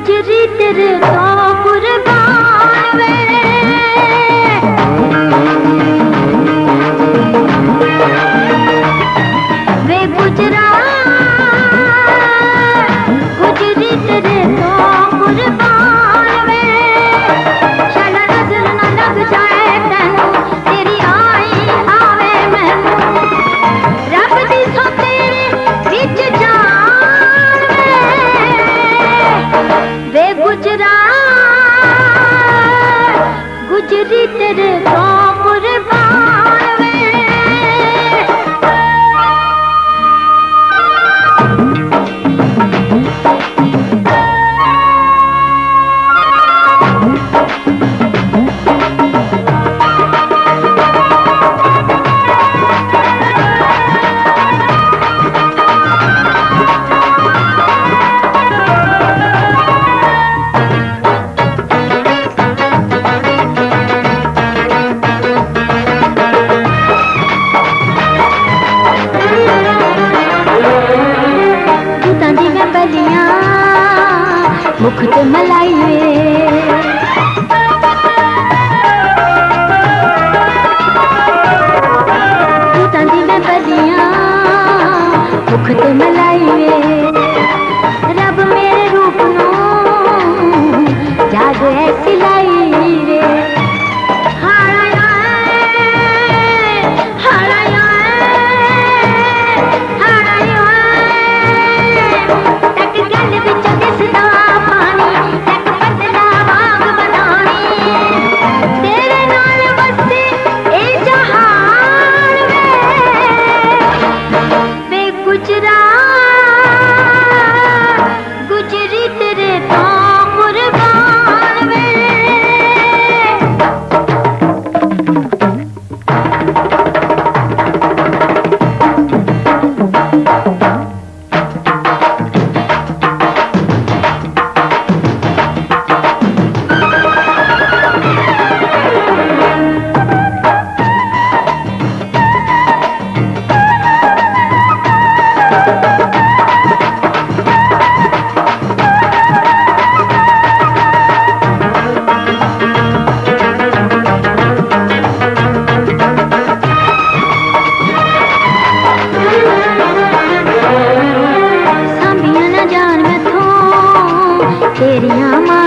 गुजरी तेरे तो कुर्बान वे वे गुजरा गुजरी तेरे तो कुर्बान वे शाला नजर न लग जाए तैनू तेरी आई आवे मैनू रब दी सो तेरे विच जान वे गुजरा गुजरी तेरे तो कुर्बान वे मुख ते मलाई तूतां दी मैं बलियां मुख ते मलाई रब मेरे रूप नू जादू ऐसी लाई रे तेरियां